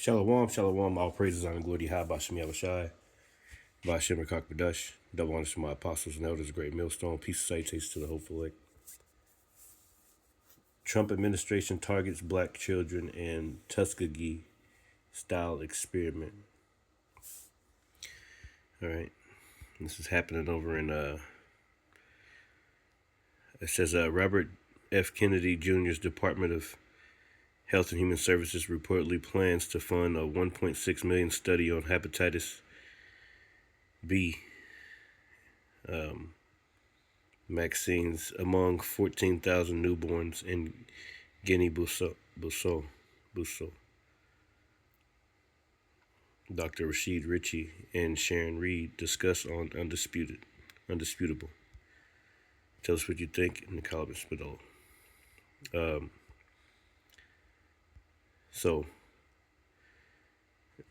Shalom, shalom, all praises and glory to High Bashim Yahushai, Bashem Rakakbadash, double honors to my apostles and elders, great millstone, peace and salutations to the hopeful elect. Trump administration targets black children in Tuskegee style experiment. All right, this is happening over in, it says Robert F. Kennedy Jr.'s Department of Health and Human Services reportedly plans to fund a $1.6 million study on hepatitis B vaccines among 14,000 newborns in Guinea-Bissau. Dr. Rashid Ritchie and Sharon Reed discuss on Undisputable. Tell us what you think in the comments below. So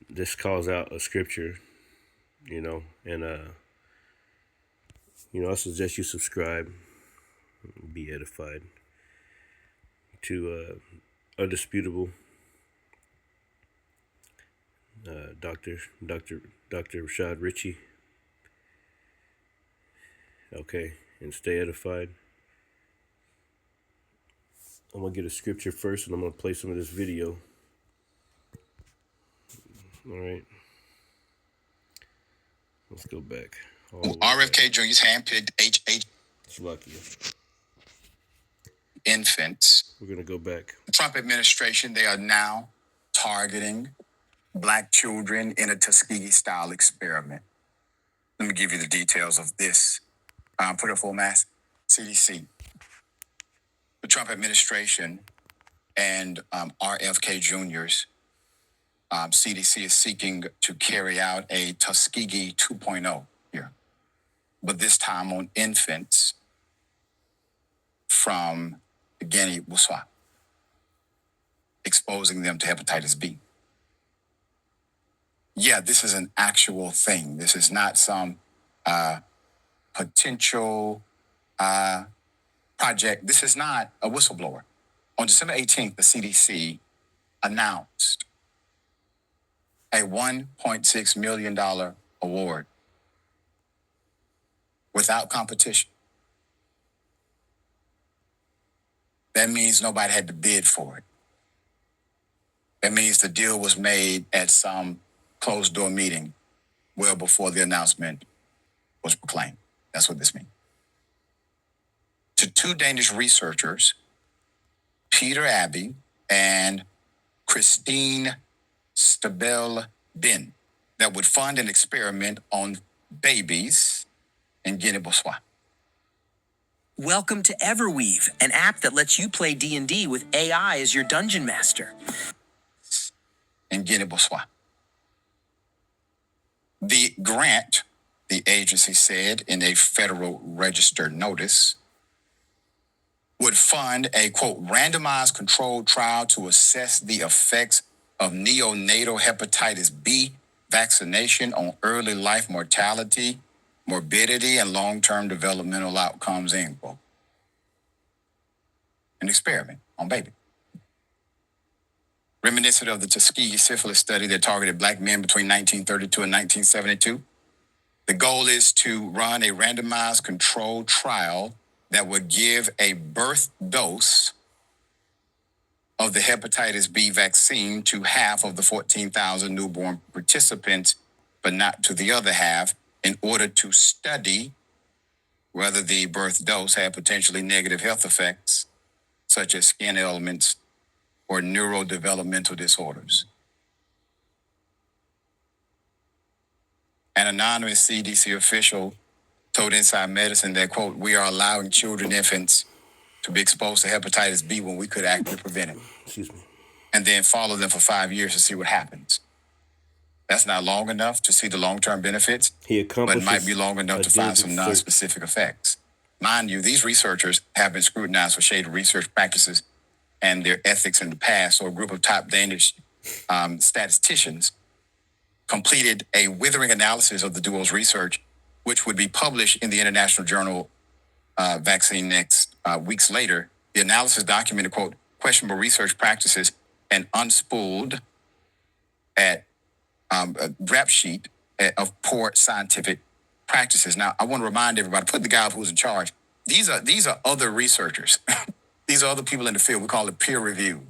this calls out a scripture, and I suggest you subscribe, be edified to Undisputable. Dr. Rashad Ritchie. Okay, and stay edified. I'm gonna get a scripture first, and I'm gonna play some of this video. All right, let's go back. RFK Jr.'s handpicked Slovakia. infants. We're gonna go back. The Trump administration, they are now targeting black children in a Tuskegee-style experiment. Let me give you the details of this. Put it full mass. CDC. The Trump administration and RFK Jr.'s CDC is seeking to carry out a Tuskegee 2.0 here, but this time on infants from Guinea-Bissau, exposing them to hepatitis B. Yeah, this is an actual thing. This is not some potential project. This is not a whistleblower. On December 18th, the CDC announced a $1.6 million award without competition. That means nobody had to bid for it. That means the deal was made at some closed-door meeting well before the announcement was proclaimed. That's what this means. To two Danish researchers, Peter Abbey and Christine Stabell Bin, that would fund an experiment on babies in Guinea-Bissau. Welcome to Everweave, an app that lets you play D&D with AI as your dungeon master. In Guinea-Bissau. The grant, the agency said in a Federal Register notice, would fund a, quote, randomized controlled trial to assess the effects of neonatal hepatitis B vaccination on early life mortality, morbidity, and long-term developmental outcomes, end quote. An experiment on baby. Reminiscent of the Tuskegee syphilis study that targeted black men between 1932 and 1972. The goal is to run a randomized controlled trial that would give a birth dose of the hepatitis B vaccine to half of the 14,000 newborn participants, but not to the other half, in order to study whether the birth dose had potentially negative health effects, such as skin ailments or neurodevelopmental disorders. An anonymous CDC official told Inside Medicine that, quote, we are allowing children, infants, to be exposed to hepatitis B when we could actually prevent it. Excuse me. And then follow them for 5 years to see what happens. That's not long enough to see the long-term benefits, but it might be long enough to find some non-specific effects. Mind you, these researchers have been scrutinized for shady research practices and their ethics in the past. So a group of top Danish statisticians completed a withering analysis of the duo's research, which would be published in the International Journal Vaccine next weeks later. The analysis documented, quote, questionable research practices and unspooled at a rap sheet of poor scientific practices. Now, I want to remind everybody, put the guy who's in charge. These are other researchers. These are other people in the field. We call it peer review.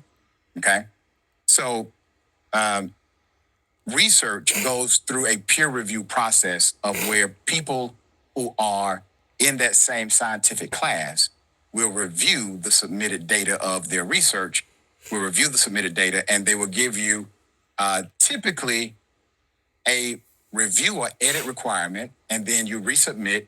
Okay, so research goes through a peer review process of where people who are in that same scientific class will review the submitted data of their research, will review the submitted data, and they will give you typically a review or edit requirement, and then you resubmit.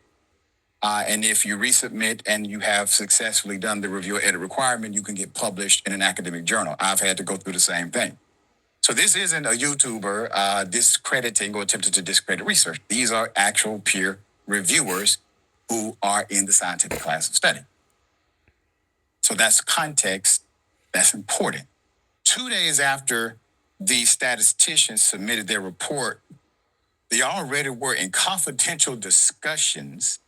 And if you resubmit and you have successfully done the review or edit requirement, you can get published in an academic journal. I've had to go through the same thing. So this isn't a YouTuber discrediting or attempting to discredit research. These are actual peer reviewers who are in the scientific class of study. So that's context that's important. 2 days after the statisticians submitted their report, they already were in confidential discussions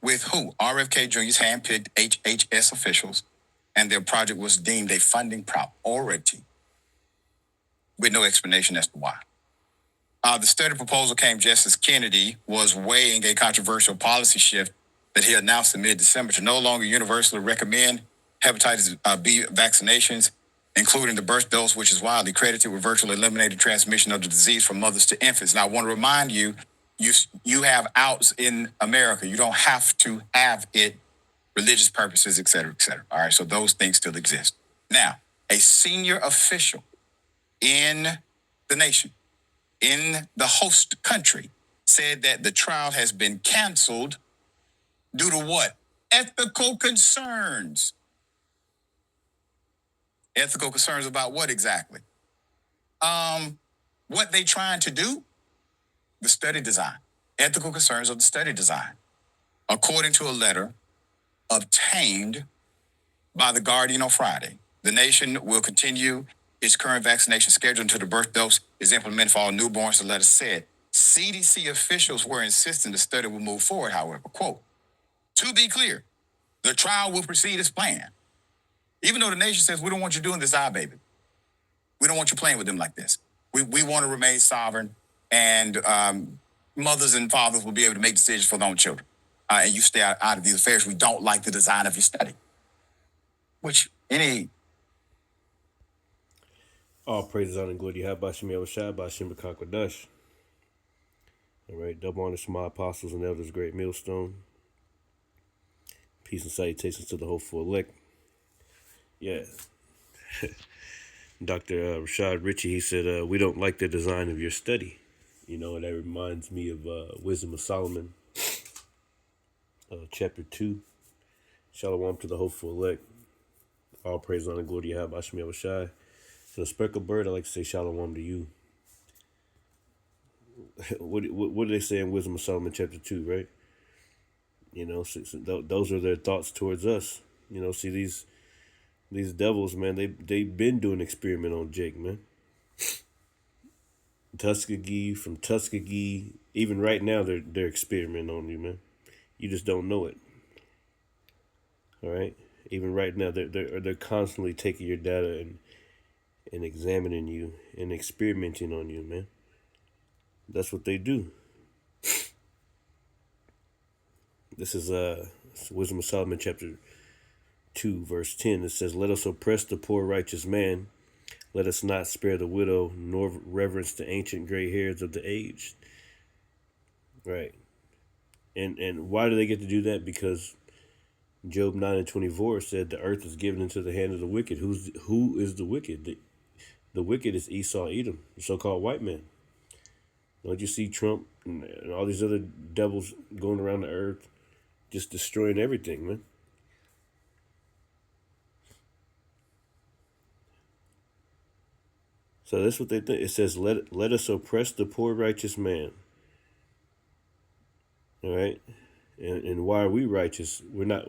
with who? RFK Jr.'s handpicked HHS officials, and their project was deemed a funding priority with no explanation as to why. The study proposal came just as Kennedy was weighing a controversial policy shift that he announced in mid-December to no longer universally recommend hepatitis B vaccinations, including the birth dose, which is widely credited with virtually eliminating transmission of the disease from mothers to infants. Now, I want to remind you, you have outs in America. You don't have to have it, religious purposes, et cetera, et cetera. All right, so those things still exist. Now, a senior official in the nation, in the host country, said that the trial has been canceled due to what? Ethical concerns. Ethical concerns about what exactly? What they trying to do? The study design. Ethical concerns of the study design. According to a letter obtained by The Guardian on Friday, the nation will continue its current vaccination schedule until the birth dose is implemented for all newborns, the letter said. CDC officials were insisting the study will move forward, however. Quote, to be clear, the trial will proceed as planned. Even though the nation says, we don't want you doing this, baby. We don't want you playing with them like this. We want to remain sovereign, and mothers and fathers will be able to make decisions for their own children. And you stay out of these affairs. We don't like the design of your study. Which All praises, honor, and glory to Yahweh, Bashim Yahushua, Bashim B'Kakwadash. All right, double honors to my apostles and elders, great millstone. Peace and salutations to the hopeful elect. Yeah. Dr. Rashad Ritchie, he said, we don't like the design of your study. You know, and that reminds me of Wisdom of Solomon, chapter 2. Shalom to the hopeful elect. All praise, honor, and glory to Yahweh, Bashim Yahushua. So, speckled bird, I like to say shalom to you. What do they say in Wisdom of Solomon chapter 2, right? You know, so those are their thoughts towards us. You know, see these devils, man, they've been doing experiment on Jake, man. Tuskegee, even right now they're experimenting on you, man. You just don't know it. All right? Even right now they're constantly taking your data and examining you and experimenting on you, man. That's what they do. This is Wisdom of Solomon chapter 2 verse 10. It says, let us oppress the poor righteous man, let us not spare the widow, nor reverence the ancient gray hairs of the aged. Right. And why do they get to do that? Because Job 9:24 said the earth is given into the hand of the wicked. Who is the wicked? The wicked is Esau Edom, the so-called white man. Don't you see Trump and all these other devils going around the earth just destroying everything, man? So that's what they think. It says, let us oppress the poor righteous man. All right? And why are we righteous? We're not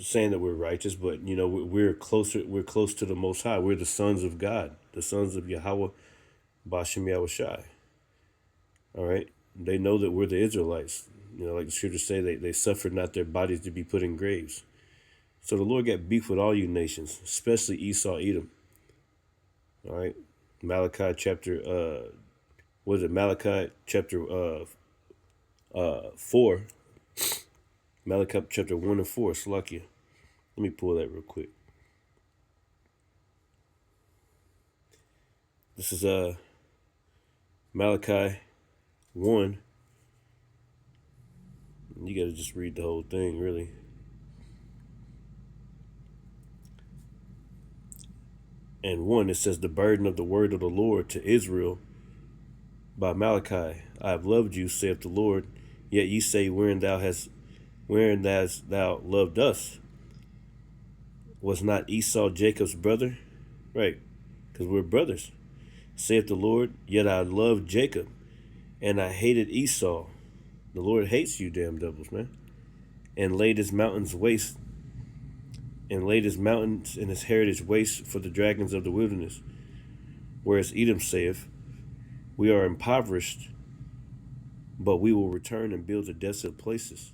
saying that we're righteous, but you know, we're close to the Most High. We're the sons of God, the sons of Yahweh Bashim Yahushai. All right? They know that we're the Israelites. You know, like the scriptures say, they suffered not their bodies to be put in graves. So the Lord got beef with all you nations, especially Esau, Edom. All right, Malachi chapter what is it? Malachi chapter 4. Malachi chapter 1 and 4. Salakia. Let me pull that real quick. This is Malachi 1. You got to just read the whole thing, really. And 1, it says, the burden of the word of the Lord to Israel by Malachi. I have loved you, saith the Lord. Yet ye say, wherein hast thou loved us? Was not Esau Jacob's brother? Right, because we're brothers. Saith the Lord, yet I loved Jacob, and I hated Esau. The Lord hates you, damn devils, man. And laid his mountains waste, and laid his mountains and his heritage waste for the dragons of the wilderness. Whereas Edom saith, we are impoverished, but we will return and build the desolate places.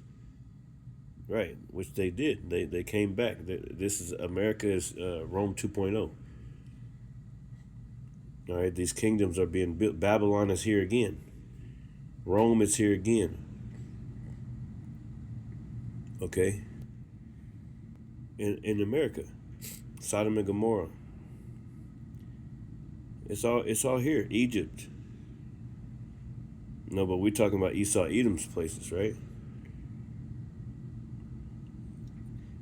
Right, which they did. They came back. This is America is Rome 2.0. All right, these kingdoms are being built. Babylon is here again. Rome is here again. Okay. In America, Sodom and Gomorrah. It's all here. Egypt. No, but we're talking about Esau, Edom's places, right?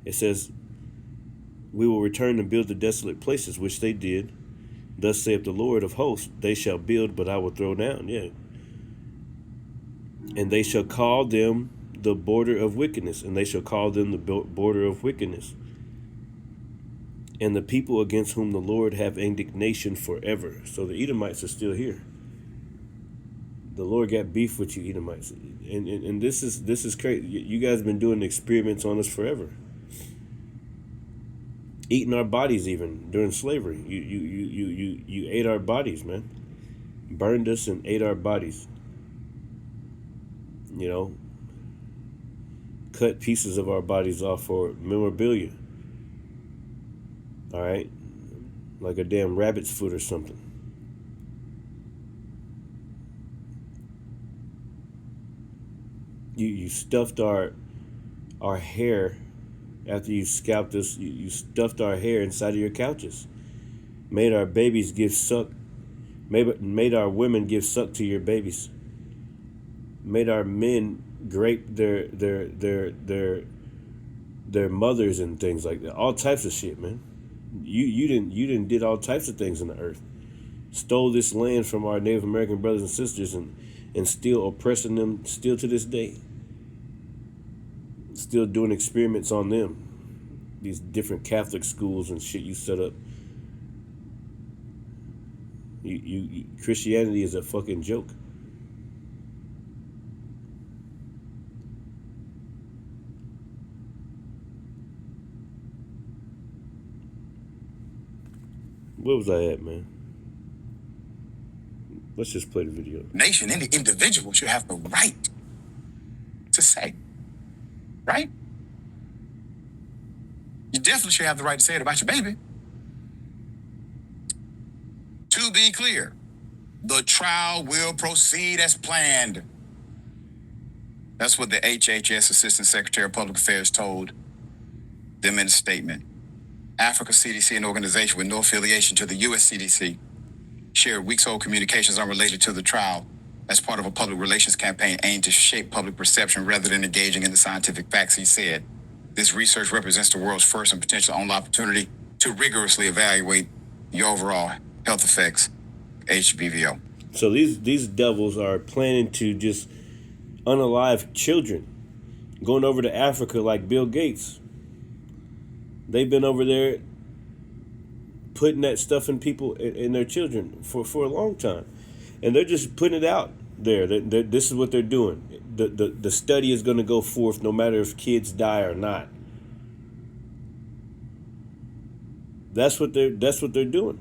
It says, we will return and build the desolate places, which they did. Thus saith the Lord of hosts, they shall build, but I will throw down. Yeah. And they shall call them the border of wickedness, and they shall call them the border of wickedness. And the people against whom the Lord have indignation forever. So the Edomites are still here. The Lord got beef with you, Edomites. And this is crazy. You guys have been doing experiments on us forever. Eating our bodies even during slavery. You ate our bodies, man. Burned us and ate our bodies. You know, cut pieces of our bodies off for memorabilia. All right, like a damn rabbit's foot or something. You stuffed our hair after you scalped us. You stuffed our hair inside of your couches. Made our babies give suck. Made our women give suck to your babies. Made our men grape their mothers and things like that. All types of shit, man. You did all types of things in the earth. Stole this land from our Native American brothers and sisters and still oppressing them still to this day. Still doing experiments on them. These different Catholic schools and shit you set up. You Christianity is a fucking joke. Where was I at, man? Let's just play the video. Nation, any individual should have the right to say, right? You definitely should have the right to say it about your baby. To be clear, the trial will proceed as planned. That's what the HHS Assistant Secretary of Public Affairs told them in a statement. Africa CDC, an organization with no affiliation to the U.S. CDC, shared weeks-old communications unrelated to the trial as part of a public relations campaign aimed to shape public perception rather than engaging in the scientific facts. He said, this research represents the world's first and potential only opportunity to rigorously evaluate the overall health effects of HBVO. So these devils are planning to just unalive children, going over to Africa like Bill Gates. They've been over there putting that stuff in people, in their children for a long time. And they're just putting it out there. This is what they're doing. The study is going to go forth no matter if kids die or not. That's what they're doing.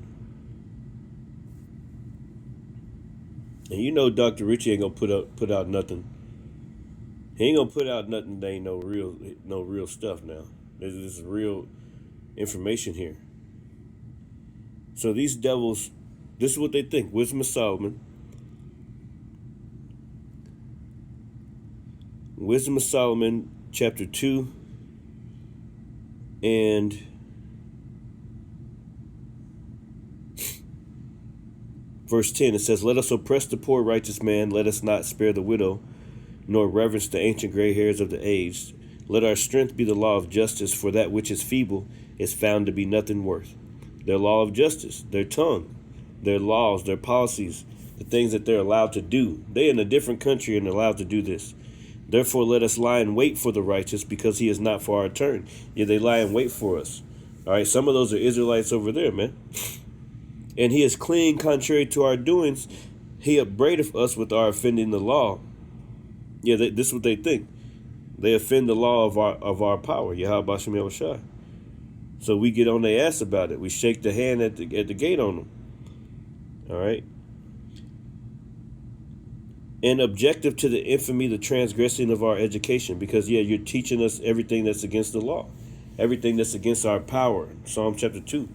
And you know Dr. Richie ain't gonna put out nothing. He ain't gonna put out nothing that ain't no real stuff now. This is real information here. So these devils, this is what they think. Wisdom of Solomon. Wisdom of Solomon, chapter 2, and verse 10. It says, "Let us oppress the poor righteous man, let us not spare the widow, nor reverence the ancient gray hairs of the aged. Let our strength be the law of justice, for that which is feeble is found to be nothing worth." Their law of justice, their tongue, their laws, their policies, the things that they're allowed to do. They're in a different country and allowed to do this. "Therefore let us lie in wait for the righteous, because he is not for our turn." Yeah, they lie in wait for us. All right, some of those are Israelites over there, man. "And he is clean contrary to our doings. He upbraideth us with our offending the law." Yeah, this is what they think. They offend the law of our power, Yahweh Bashem Yahushua. So we get on their ass about it. We shake the hand at the gate on them. All right. "And objective to the infamy, the transgressing of our education," because you're teaching us everything that's against the law, everything that's against our power. Psalm chapter 2.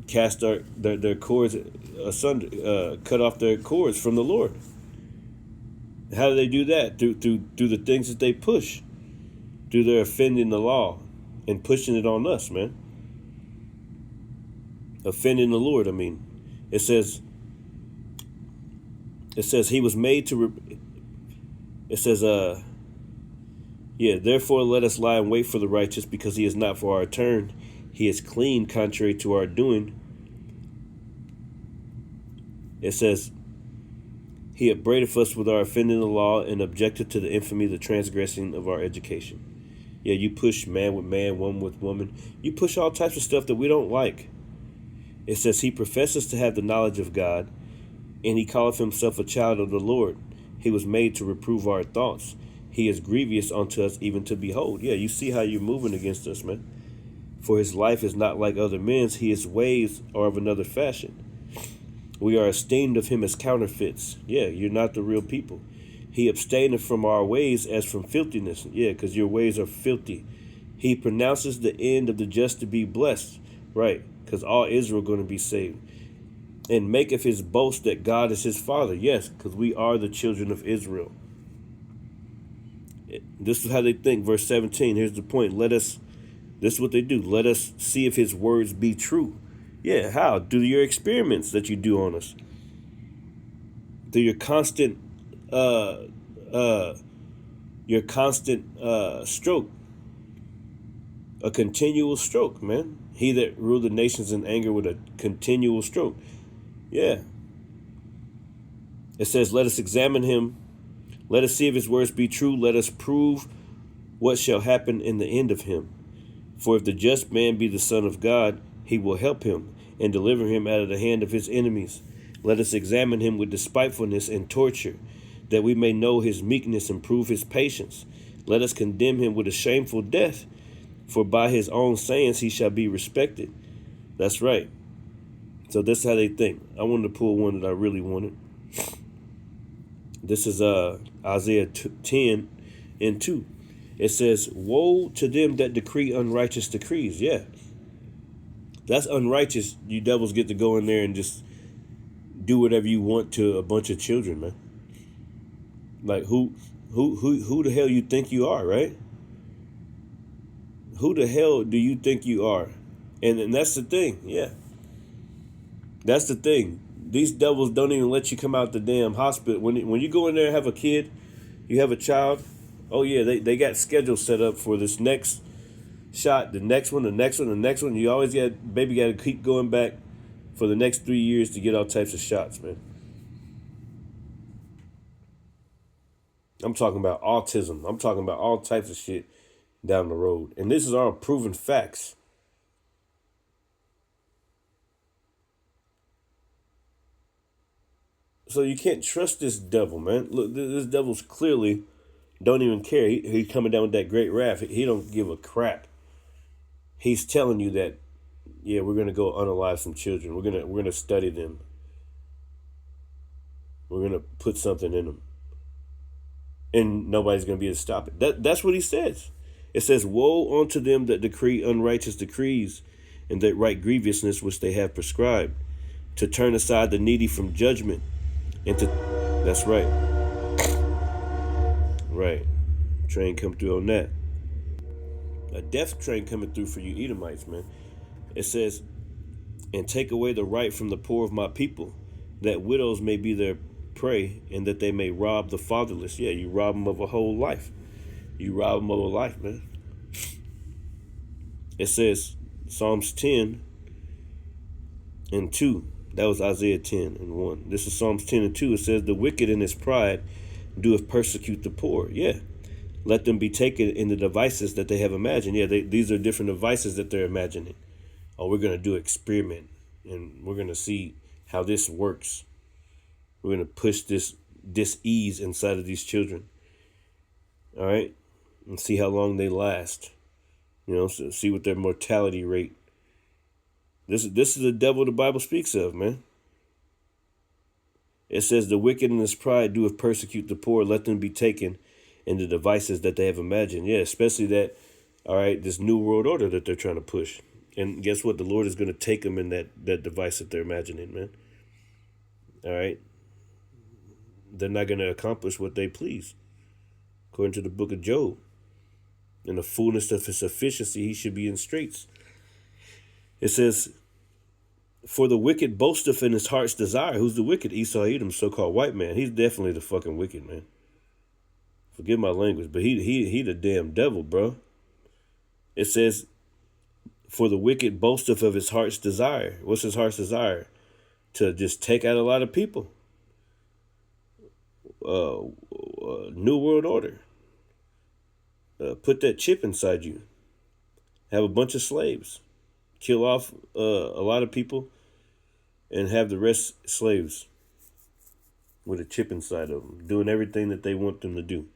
Cast their cords asunder, cut off their cords from the Lord. How do they do that? Through the things that they push, through their offending the law and pushing it on us, man. Offending the Lord. I mean, it says he was made to. Therefore let us lie in wait for the righteous, because he is not for our turn. He is clean contrary to our doing. It says, he upbraideth us with our offending the law, and objected to the infamy, the transgressing of our education. Yeah, you push man with man, woman with woman. You push all types of stuff that we don't like. It says, he professes to have the knowledge of God, and he calleth himself a child of the Lord. He was made to reprove our thoughts. He is grievous unto us even to behold. Yeah, you see how you're moving against us, man. For his life is not like other men's. His ways are of another fashion. We are esteemed of him as counterfeits. Yeah, you're not the real people. He abstaineth from our ways as from filthiness. Yeah, because your ways are filthy. He pronounces the end of the just to be blessed. Right, because all Israel are going to be saved. And maketh his boast that God is his father. Yes, because we are the children of Israel. This is how they think. Verse 17, here's the point. This is what they do. Let us see if his words be true. Yeah, how? Do your experiments that you do on us. Through your constant stroke. A continual stroke, man. He that ruled the nations in anger with a continual stroke. Yeah. It says, let us examine him. Let us see if his words be true. Let us prove what shall happen in the end of him. For if the just man be the son of God, he will help him and deliver him out of the hand of his enemies. Let us examine him with despitefulness and torture, that we may know his meekness and prove his patience. Let us condemn him with a shameful death, for by his own sayings he shall be respected. That's right. So this is how they think. I wanted to pull one that I really wanted. This is Isaiah 10 and 2. It says, woe to them that decree unrighteous decrees. Yeah. That's unrighteous. You devils get to go in there and just do whatever you want to a bunch of children, man. Like who the hell you think you are, right? Who the hell do you think you are? And that's the thing, yeah. That's the thing. These devils don't even let you come out the damn hospital. When you go in there and have a kid, you have a child, oh yeah, they got schedules set up for this next shot, the next one, the next one, the next one. You always got to keep going back for the next 3 years to get all types of shots, man. I'm talking about autism. I'm talking about all types of shit down the road. And this is all proven facts. So you can't trust this devil, man. Look, this devil's clearly don't even care. He's coming down with that great wrath. He don't give a crap. He's telling you that, yeah, we're gonna go unalive some children. We're gonna study them. We're gonna put something in them, and nobody's gonna be able to stop it. That's what he says. It says, woe unto them that decree unrighteous decrees, and that write grievousness which they have prescribed, to turn aside the needy from judgment, and to, that's right, right, train come through on that. A death train coming through for you Edomites, man. It says, and take away the right from the poor of my people, that widows may be their prey, and that they may rob the fatherless. Yeah, you rob them of a whole life. You rob them of a life, man. It says, Psalms 10 and 2. That was Isaiah 10 and 1. This is Psalms 10 and 2. It says, the wicked in his pride doeth persecute the poor. Yeah. Let them be taken in the devices that they have imagined. Yeah, these are different devices that they're imagining. Oh, we're going to do an experiment, and we're going to see how this works. We're going to push this dis-ease inside of these children. All right? And see how long they last. You know, so see what their mortality rate. This is the devil the Bible speaks of, man. It says, the wicked in his pride doeth persecute the poor. Let them be taken in the devices that they have imagined. Yeah, especially that, all right, this new world order that they're trying to push. And guess what? The Lord is going to take them in that device that they're imagining, man. All right? They're not going to accomplish what they please. According to the book of Job. In the fullness of his sufficiency, he should be in straits. It says, for the wicked boasteth in his heart's desire. Who's the wicked? Esau Edom, so-called white man. He's definitely the fucking wicked, man. Forgive my language, but he the damn devil, bro. It says, for the wicked boasteth of his heart's desire. What's his heart's desire? To just take out a lot of people. New world order. Put that chip inside you. Have a bunch of slaves. Kill off a lot of people and have the rest slaves with a chip inside of them, doing everything that they want them to do.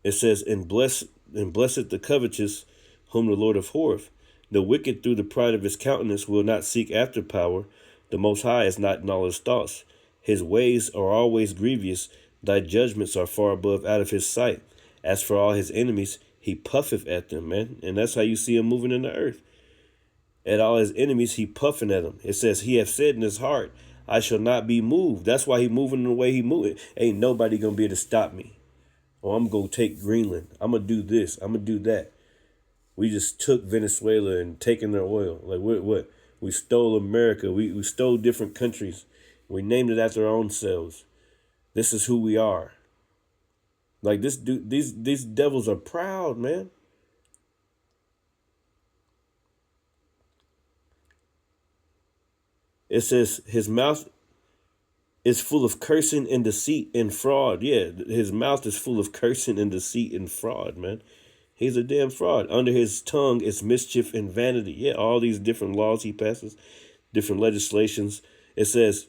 It says, and blessed the covetous, whom the Lord abhorreth. The wicked through the pride of his countenance will not seek after power. The Most High is not in all his thoughts. His ways are always grievous. Thy judgments are far above out of his sight. As for all his enemies, he puffeth at them, man. And that's how you see him moving in the earth. At all his enemies, he puffing at them. It says, he hath said in his heart, I shall not be moved. That's why he moving the way he moving. Ain't nobody going to be able to stop me. Oh, I'm going to take Greenland. I'm going to do this. I'm going to do that. We just took Venezuela and taken their oil. Like, what? We stole America. We stole different countries. We named it after our own selves. This is who we are. Like, these devils are proud, man. It says his mouth is full of cursing and deceit and fraud. Yeah, his mouth is full of cursing and deceit and fraud, man. He's a damn fraud. Under his tongue is mischief and vanity. Yeah, all these different laws he passes, different legislations. It says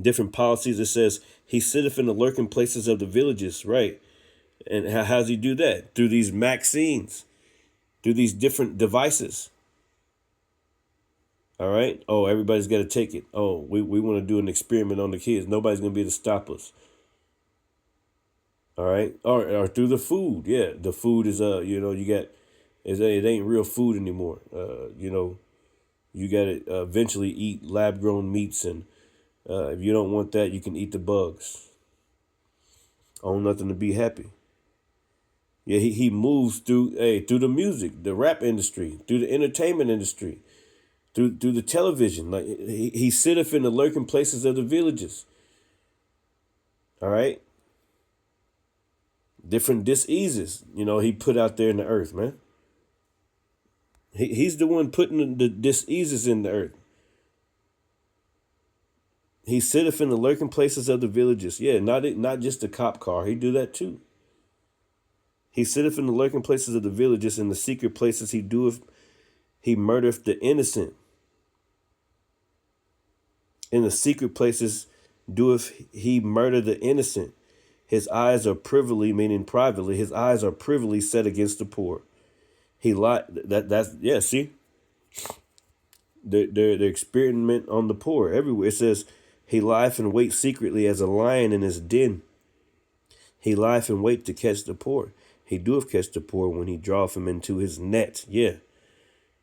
different policies. It says he sitteth in the lurking places of the villages, right? And how does he do that? Through these vaccines, through these different devices. All right. Oh, everybody's got to take it. Oh, we want to do an experiment on the kids. Nobody's going to be able to stop us. All right. Or through the food. Yeah. The food is, you got, it ain't real food anymore. You got to eventually eat lab grown meats. And if you don't want that, you can eat the bugs. Own nothing to be happy. Yeah. He moves through the music, the rap industry, through the entertainment industry. Through the television. Like he sitteth in the lurking places of the villages. All right. Different diseases, he put out there in the earth, man. He's the one putting the diseases in the earth. He sitteth in the lurking places of the villages. Yeah, not just the cop car. He do that too. He sitteth in the lurking places of the villages. In the secret places he murdereth the innocent. In the secret places doeth he murder the innocent. His eyes are privily, meaning privately, his eyes are privily set against the poor. He lied. See? They're experiment on the poor everywhere. It says, he lieth in wait secretly as a lion in his den. He lieth in wait to catch the poor. He doeth catch the poor when he draweth him into his net. Yeah.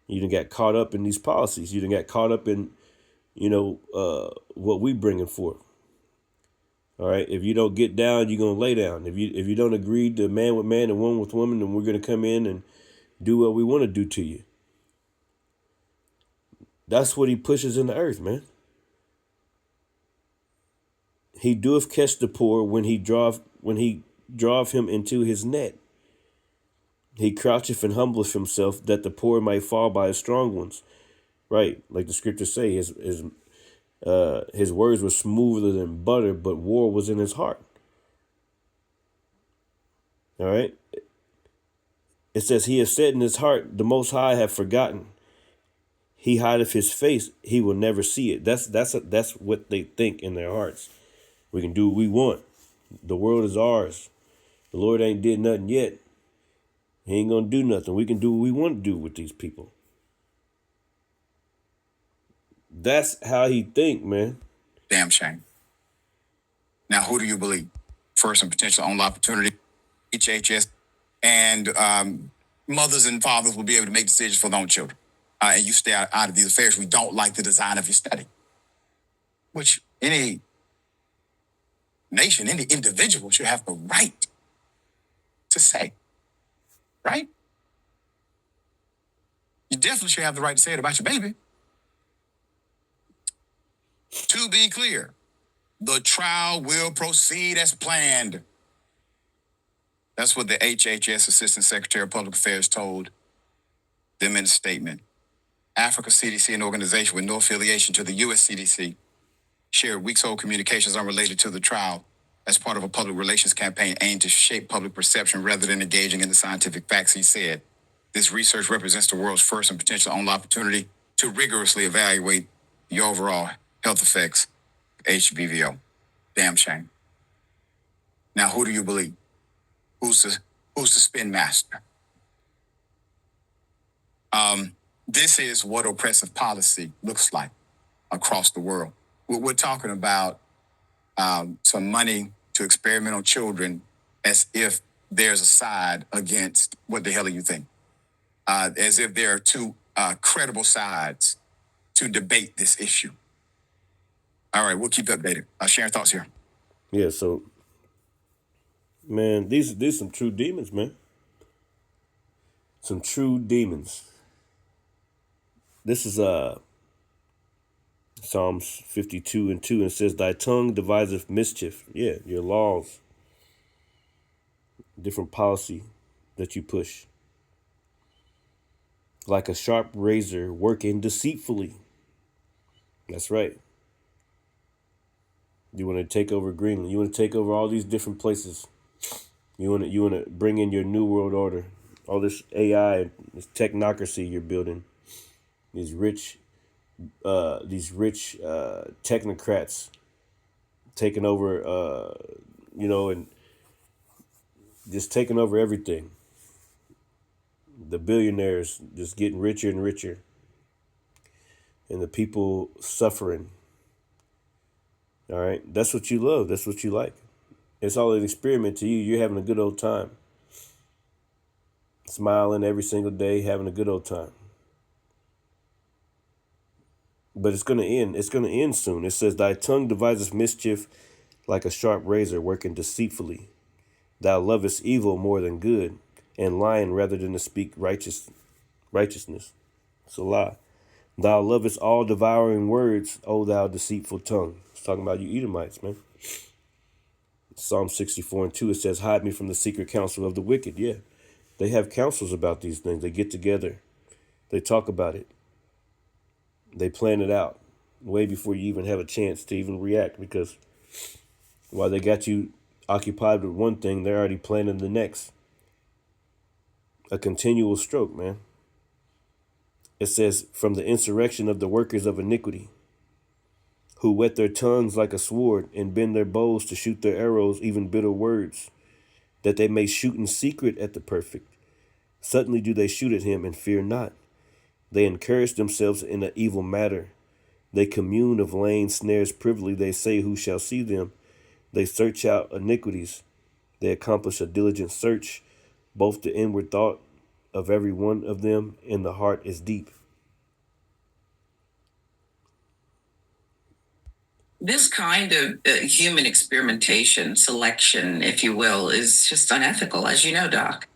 You done got caught up in these policies. You done got caught up in, what we bringing forth. All right. If you don't get down, you're gonna lay down. If you don't agree to man with man and woman with woman, then we're gonna come in and do what we want to do to you. That's what he pushes in the earth, man. He doeth catch the poor when he draweth him into his net. He croucheth and humbleth himself that the poor might fall by his strong ones. Right, like the scriptures say, his words were smoother than butter, but war was in his heart. All right. It says, he has said in his heart, the Most High have forgotten. He hideth his face, he will never see it. That's what they think in their hearts. We can do what we want. The world is ours. The Lord ain't did nothing yet. He ain't gonna do nothing. We can do what we want to do with these people. That's how he think, man. Damn shame. Now, who do you believe? First and potential own opportunity, HHS, and mothers and fathers will be able to make decisions for their own children. And you stay out of these affairs. We don't like the design of your study, which any nation, any individual should have the right to say, right? You definitely should have the right to say it about your baby. To be clear, the trial will proceed as planned. That's what the HHS Assistant Secretary of Public Affairs told them in a statement. Africa CDC, an organization with no affiliation to the U.S. CDC, shared weeks-old communications unrelated to the trial as part of a public relations campaign aimed to shape public perception rather than engaging in the scientific facts. He said, this research represents the world's first and potential only opportunity to rigorously evaluate the overall health effects of HBVO. Damn shame. Now, who do you believe? Who's the spin master? This is what oppressive policy looks like across the world. We're talking about some money to experiment on children as if there's a side against what the hell do you think? As if there are two credible sides to debate this issue. All right, we'll keep updated. Sharing thoughts here. Yeah, so, man, these some true demons, man. Some true demons. This is Psalms 52:2, and it says, thy tongue deviseth mischief. Yeah, your laws. Different policy that you push. Like a sharp razor working deceitfully. That's right. You want to take over Greenland. You want to take over all these different places. You want to bring in your new world order. All this AI, this technocracy you're building. These rich technocrats taking over, and just taking over everything. The billionaires just getting richer and richer, and the people suffering. All right, that's what you love. That's what you like. It's all an experiment to you. You're having a good old time, smiling every single day, having a good old time. But it's going to end. It's going to end soon. It says, thy tongue deviseth mischief like a sharp razor working deceitfully. Thou lovest evil more than good, and lying rather than to speak righteousness. It's a lie. Thou lovest all devouring words, O thou deceitful tongue. It's talking about you Edomites, man. Psalm 64:2, it says, hide me from the secret counsel of the wicked. Yeah, they have counsels about these things. They get together. They talk about it. They plan it out way before you even have a chance to even react, because while they got you occupied with one thing, they're already planning the next. A continual stroke, man. It says, from the insurrection of the workers of iniquity, who whet their tongues like a sword and bend their bows to shoot their arrows, even bitter words, that they may shoot in secret at the perfect. Suddenly do they shoot at him and fear not. They encourage themselves in an evil matter. They commune of laying snares privily. They say, who shall see them? They search out iniquities. They accomplish a diligent search Both the inward thought of every one of them and the heart is deep. This kind of human experimentation, selection, if you will, is just unethical, as you know, Doc.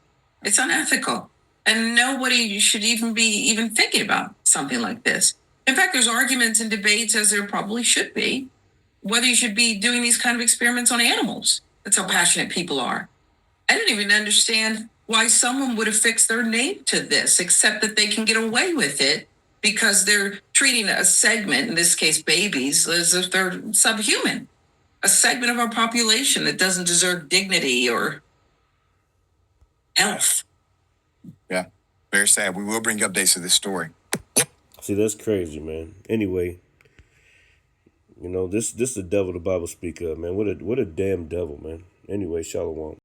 It's unethical. And nobody should even be thinking about something like this. In fact, there's arguments and debates, as there probably should be, whether you should be doing these kind of experiments on animals. That's how passionate people are. I don't even understand why someone would affix their name to this, except that they can get away with it because they're treating a segment, in this case babies, as if they're subhuman. A segment of our population that doesn't deserve dignity or health. Yeah, very sad. We will bring updates to this story. See, that's crazy, man. Anyway, this the devil the Bible speak of, man. What a damn devil, man. Anyway, shalom.